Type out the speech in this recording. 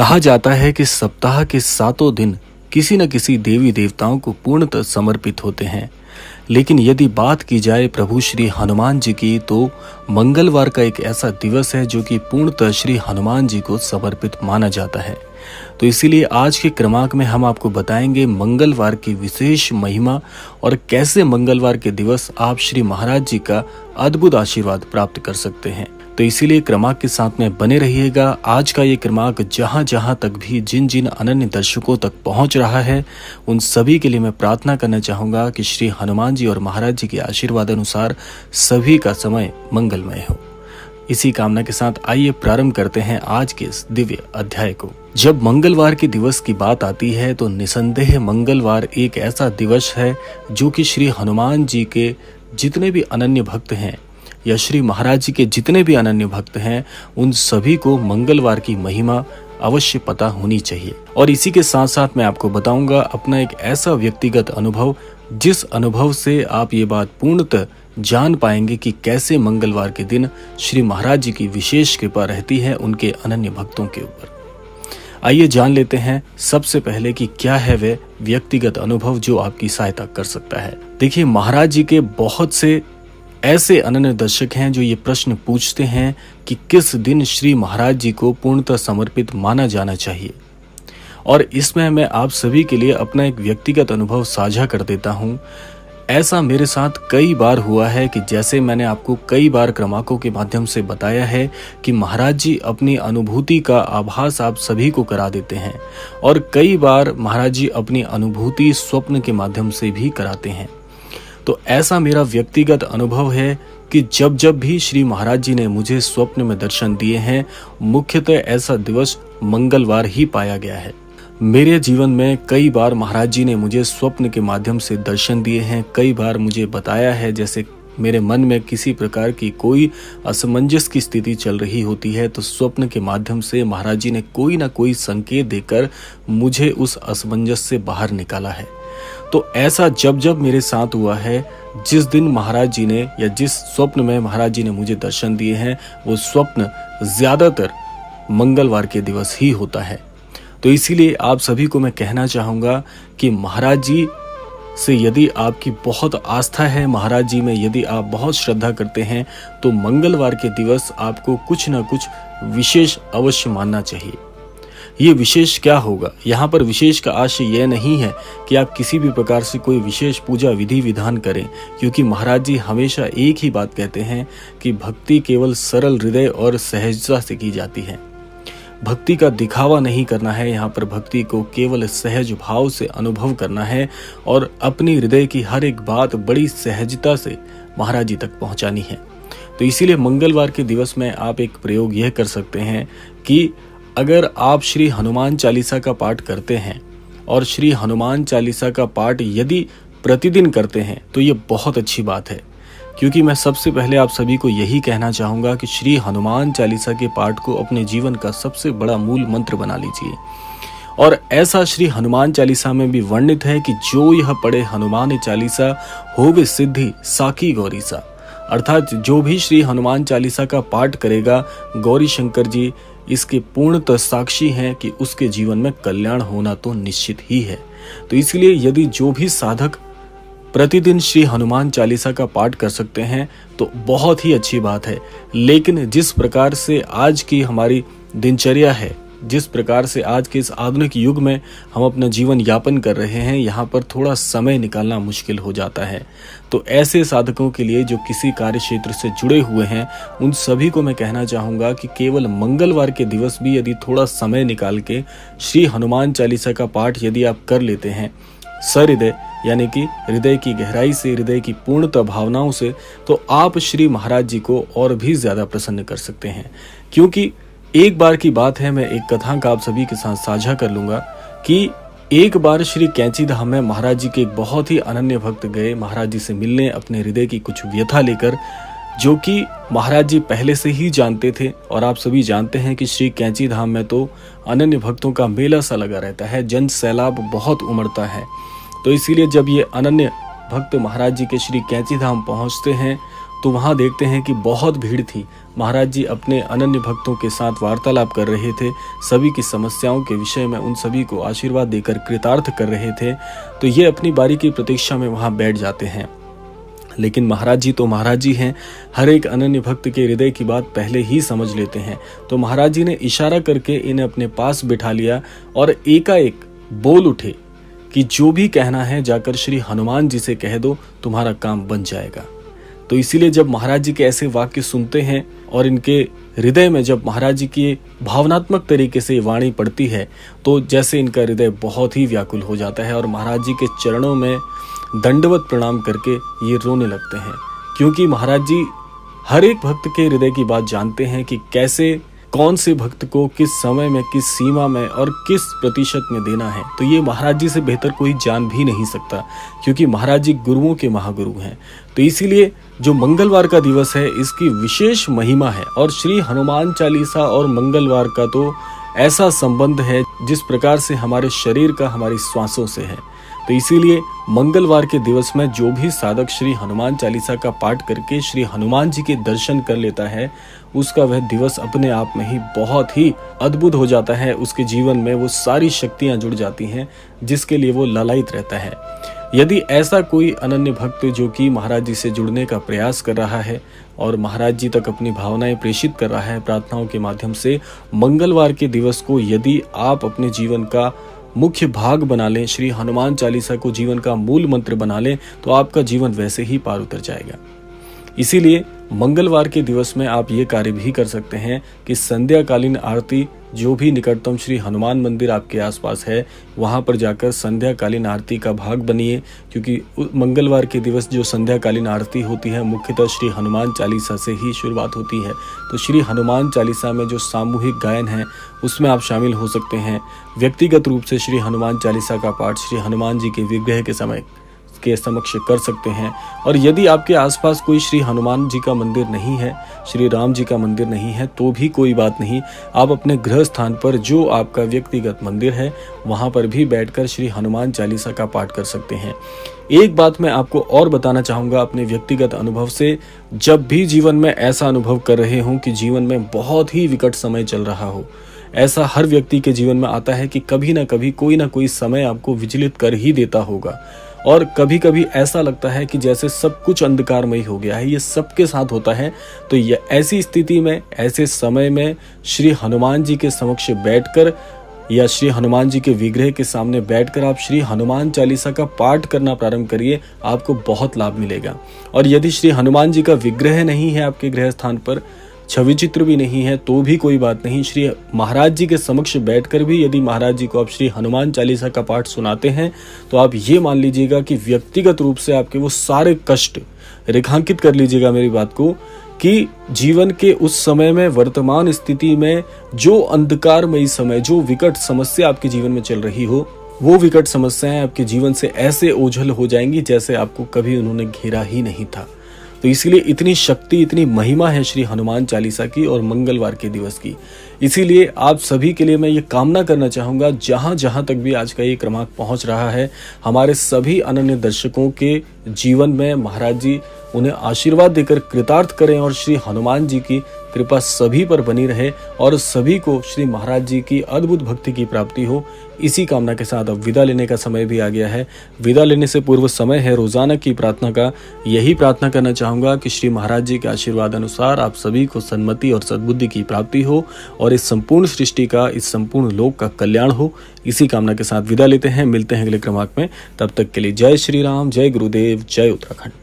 कहा जाता है कि सप्ताह के 7 दिन किसी न किसी देवी देवताओं को पूर्णतः समर्पित होते हैं। लेकिन यदि बात की जाए प्रभु श्री हनुमान जी की, तो मंगलवार का एक ऐसा दिवस है जो कि पूर्णतः श्री हनुमान जी को समर्पित माना जाता है। तो इसीलिए आज के क्रमांक में हम आपको बताएंगे मंगलवार की विशेष महिमा और कैसे मंगलवार के दिवस आप श्री महाराज जी का अद्भुत आशीर्वाद प्राप्त कर सकते हैं। तो इसीलिए क्रमांक के साथ में बने रहिएगा। आज का ये क्रमांक जहां जहां तक भी जिन जिन अनन्य दर्शकों तक पहुंच रहा है, उन सभी के लिए मैं प्रार्थना करना चाहूंगा कि श्री हनुमान जी और महाराज जी के आशीर्वाद अनुसार सभी का समय मंगलमय हो। इसी कामना के साथ आइए प्रारंभ करते हैं आज के इस दिव्य अध्याय को। जब मंगलवार के दिवस की बात आती है तो निसंदेह मंगलवार एक ऐसा दिवस है जो कि श्री हनुमान जी के जितने भी अनन्य भक्त हैं या श्री महाराज जी के जितने भी अनन्य भक्त हैं, उन सभी को मंगलवार की महिमा अवश्य पता होनी चाहिए। और इसी के साथ साथ मैं आपको बताऊंगा अपना एक ऐसा व्यक्तिगत अनुभव, जिस अनुभव से आप ये बात पूर्णतः जान पाएंगे कि कैसे मंगलवार के दिन श्री महाराज जी की विशेष कृपा रहती है उनके अनन्य भक्तों के ऊपर। आइए जान लेते हैं सबसे पहले कि क्या है वह व्यक्तिगत अनुभव जो आपकी सहायता कर सकता है। देखिए, महाराज जी के बहुत से ऐसे अनन्य दर्शक हैं जो ये प्रश्न पूछते हैं कि किस दिन श्री महाराज जी को पूर्णतः समर्पित माना जाना चाहिए। और इसमें मैं आप सभी के लिए अपना एक व्यक्तिगत अनुभव साझा कर देता हूँ। ऐसा मेरे साथ कई बार हुआ है कि जैसे मैंने आपको कई बार क्रमांकों के माध्यम से बताया है कि महाराज जी अपनी अनुभूति का आभास आप सभी को करा देते हैं, और कई बार महाराज जी अपनी अनुभूति स्वप्न के माध्यम से भी कराते हैं। तो ऐसा मेरा व्यक्तिगत अनुभव है कि जब जब भी श्री महाराज जी ने मुझे स्वप्न में दर्शन दिए हैं, मुख्यतः ऐसा दिवस मंगलवार ही पाया गया है। मेरे जीवन में कई बार महाराज जी ने मुझे स्वप्न के माध्यम से दर्शन दिए हैं। कई बार मुझे बताया है, जैसे मेरे मन में किसी प्रकार की कोई असमंजस की स्थिति चल रही होती है, तो स्वप्न के माध्यम से महाराज जी ने कोई ना कोई संकेत देकर मुझे उस असमंजस से बाहर निकाला है। तो ऐसा जब जब मेरे साथ हुआ है, जिस दिन महाराज जी ने या जिस स्वप्न में महाराज जी ने मुझे दर्शन दिए हैं, वो स्वप्न ज्यादातर मंगलवार के दिवस ही होता है। तो इसीलिए आप सभी को मैं कहना चाहूंगा कि महाराज जी से यदि आपकी बहुत आस्था है, महाराज जी में यदि आप बहुत श्रद्धा करते हैं, तो मंगलवार के दिवस आपको कुछ न कुछ विशेष अवश्य मानना चाहिए। ये विशेष क्या होगा? यहाँ पर विशेष का आशय यह नहीं है कि आप किसी भी प्रकार से कोई विशेष पूजा विधि विधान करें, क्योंकि महाराज जी हमेशा एक ही बात कहते हैं कि भक्ति केवल सरल हृदय और सहजता से की जाती है। भक्ति का दिखावा नहीं करना है, यहाँ पर भक्ति को केवल सहज भाव से अनुभव करना है और अपनी हृदय की हर एक बात बड़ी सहजता से महाराज जी तक पहुंचानी है। तो इसीलिए मंगलवार के दिवस में आप एक प्रयोग यह कर सकते हैं कि अगर आप श्री हनुमान चालीसा का पाठ करते हैं, और श्री हनुमान चालीसा का पाठ यदि प्रतिदिन करते हैं, तो ये बहुत अच्छी बात है। क्योंकि मैं सबसे पहले आप सभी को यही कहना चाहूंगा कि श्री हनुमान चालीसा के पाठ को अपने जीवन का सबसे बड़ा मूल मंत्र बना लीजिए। और ऐसा श्री हनुमान चालीसा में भी वर्णित है कि जो यह पढ़े हनुमान चालीसा होवे सिद्धि साकी गौरीसा, अर्थात जो भी श्री हनुमान चालीसा का पाठ करेगा, गौरी शंकर जी इसके पूर्णतः साक्षी हैं कि उसके जीवन में कल्याण होना तो निश्चित ही है। तो इसलिए यदि जो भी साधक प्रतिदिन श्री हनुमान चालीसा का पाठ कर सकते हैं तो बहुत ही अच्छी बात है। लेकिन जिस प्रकार से आज की हमारी दिनचर्या है, जिस प्रकार से आज के इस आधुनिक युग में हम अपना जीवन यापन कर रहे हैं, यहाँ पर थोड़ा समय निकालना मुश्किल हो जाता है। तो ऐसे साधकों के लिए जो किसी कार्य क्षेत्र से जुड़े हुए हैं, उन सभी को मैं कहना चाहूँगा कि केवल मंगलवार के दिवस भी यदि थोड़ा समय निकाल के श्री हनुमान चालीसा का पाठ यदि आप कर लेते हैं सहृदय, यानी कि हृदय की गहराई से, हृदय की पूर्णतः भावनाओं से, तो आप श्री महाराज जी को और भी ज्यादा प्रसन्न कर सकते हैं। क्योंकि एक बार की बात है, मैं एक कथांक आप सभी के साथ साझा कर लूंगा कि एक बार श्री कैंची धाम में महाराज जी के एक बहुत ही अनन्य भक्त गए महाराज जी से मिलने, अपने हृदय की कुछ व्यथा लेकर, जो कि महाराज जी पहले से ही जानते थे। और आप सभी जानते हैं कि श्री कैंची धाम में तो अनन्य भक्तों का मेला सा लगा रहता है, जन सैलाब बहुत उमड़ता है। तो इसीलिए जब ये अनन्य भक्त महाराज जी के श्री कैंची धाम पहुंचते हैं तो वहां देखते हैं कि बहुत भीड़ थी। महाराज जी अपने अनन्य भक्तों के साथ वार्तालाप कर रहे थे, सभी की समस्याओं के विषय में उन सभी को आशीर्वाद देकर कृतार्थ कर रहे थे, तो ये अपनी बारी की प्रतीक्षा में वहां बैठ जाते हैं। लेकिन महाराज जी तो महाराज जी हैं, हर एक अनन्य भक्त के हृदय की बात पहले ही समझ लेते हैं। तो महाराज जी ने इशारा करके इन्हें अपने पास बिठा लिया और एकाएक बोल उठे कि जो भी कहना है जाकर श्री हनुमान जी से कह दो, तुम्हारा काम बन जाएगा। तो इसीलिए जब महाराज जी के ऐसे वाक्य सुनते हैं और इनके हृदय में जब महाराज जी की भावनात्मक तरीके से वाणी पड़ती है, तो जैसे इनका हृदय बहुत ही व्याकुल हो जाता है और महाराज जी के चरणों में दंडवत प्रणाम करके ये रोने लगते हैं। क्योंकि महाराज जी हर एक भक्त के हृदय की बात जानते हैं कि कैसे कौन से भक्त को किस समय में, किस सीमा में और किस प्रतिशत में देना है। तो ये महाराज जी से बेहतर कोई जान भी नहीं सकता, क्योंकि महाराज जी गुरुओं के महागुरु हैं। तो इसीलिए जो मंगलवार का दिवस है इसकी विशेष महिमा है और श्री हनुमान चालीसा और मंगलवार का तो ऐसा संबंध है जिस प्रकार से हमारे शरीर का हमारी श्वासों से है। तो इसीलिए मंगलवार के दिवस में जो भी साधक श्री हनुमान चालीसा का पाठ करके श्री हनुमान जी के दर्शन कर लेता है, उसका वह दिवस अपने आप में ही बहुत ही अद्भुत हो जाता है। उसके जीवन में वो सारी शक्तियां जुड़ जाती हैं जिसके लिए वो लालायित रहता है। यदि ऐसा कोई अनन्य भक्त जो कि महाराज जी से जुड़ने का प्रयास कर रहा है और महाराज जी तक अपनी भावनाएं प्रेषित कर रहा है प्रार्थनाओं के माध्यम से, मंगलवार के दिवस को यदि आप अपने जीवन का मुख्य भाग बना लें, श्री हनुमान चालीसा को जीवन का मूल मंत्र बना लें, तो आपका जीवन वैसे ही पार उतर जाएगा। इसीलिए मंगलवार के दिवस में आप ये कार्य भी कर सकते हैं कि संध्याकालीन आरती, जो भी निकटतम श्री हनुमान मंदिर आपके आसपास है, वहां पर जाकर संध्याकालीन आरती का भाग बनिए। क्योंकि मंगलवार के दिवस जो संध्याकालीन आरती होती है मुख्यतः श्री हनुमान चालीसा से ही शुरुआत होती है। तो श्री हनुमान चालीसा में जो सामूहिक गायन है उसमें आप शामिल हो सकते हैं। व्यक्तिगत रूप से श्री हनुमान चालीसा का पाठ श्री हनुमान जी के विग्रह के समय के समक्ष कर सकते हैं। और यदि आपके आसपास कोई श्री हनुमान जी का मंदिर नहीं है, श्री राम जी का मंदिर नहीं है, तो भी कोई बात नहीं, आप अपने गृह स्थान पर जो आपका व्यक्तिगत मंदिर है वहां पर भी बैठकर श्री हनुमान चालीसा का पाठ कर सकते हैं। एक बात मैं आपको और बताना चाहूंगा अपने व्यक्तिगत अनुभव से, जब भी जीवन में ऐसा अनुभव कर रहे हों कि जीवन में बहुत ही विकट समय चल रहा हो, ऐसा हर व्यक्ति के जीवन में आता है कि कभी ना कभी कोई ना कोई समय आपको विचलित कर ही देता होगा। और कभी कभी ऐसा लगता है कि जैसे सब कुछ अंधकारमय हो गया है, ये सबके साथ होता है। तो ये ऐसी स्थिति में, ऐसे समय में श्री हनुमान जी के समक्ष बैठकर या श्री हनुमान जी के विग्रह के सामने बैठकर आप श्री हनुमान चालीसा का पाठ करना प्रारंभ करिए, आपको बहुत लाभ मिलेगा। और यदि श्री हनुमान जी का विग्रह नहीं है आपके गृह स्थान पर, छवि चित्र भी नहीं है, तो भी कोई बात नहीं, श्री महाराज जी के समक्ष बैठकर भी यदि महाराज जी को आप श्री हनुमान चालीसा का पाठ सुनाते हैं, तो आप ये मान लीजिएगा कि व्यक्तिगत रूप से आपके वो सारे कष्ट रेखांकित कर लीजिएगा मेरी बात को, कि जीवन के उस समय में, वर्तमान स्थिति में जो अंधकारमयी समय, जो विकट समस्या आपके जीवन में चल रही हो, वो विकट समस्याएं आपके जीवन से ऐसे ओझल हो जाएंगी जैसे आपको कभी उन्होंने घेरा ही नहीं था। तो इसलिए इतनी शक्ति, इतनी महिमा है श्री हनुमान चालीसा की और मंगलवार के दिवस की। इसीलिए आप सभी के लिए मैं ये कामना करना चाहूँगा, जहाँ जहाँ तक भी आज का ये क्रमांक पहुँच रहा है, हमारे सभी अनन्य दर्शकों के जीवन में महाराज जी उन्हें आशीर्वाद देकर कृतार्थ करें और श्री हनुमान जी की कृपा सभी पर बनी रहे और सभी को श्री महाराज जी की अद्भुत भक्ति की प्राप्ति हो। इसी कामना के साथ अब विदा लेने का समय भी आ गया है। विदा लेने से पूर्व समय है रोजाना की प्रार्थना का। यही प्रार्थना करना चाहूंगा कि श्री महाराज जी के आशीर्वाद अनुसार आप सभी को सन्मति और सद्बुद्धि की प्राप्ति हो और इस संपूर्ण सृष्टि का, इस संपूर्ण लोक का कल्याण हो। इसी कामना के साथ विदा लेते हैं, मिलते हैं अगले क्रमांक में। तब तक के लिए जय श्री राम, जय गुरुदेव, जय उत्तराखंड।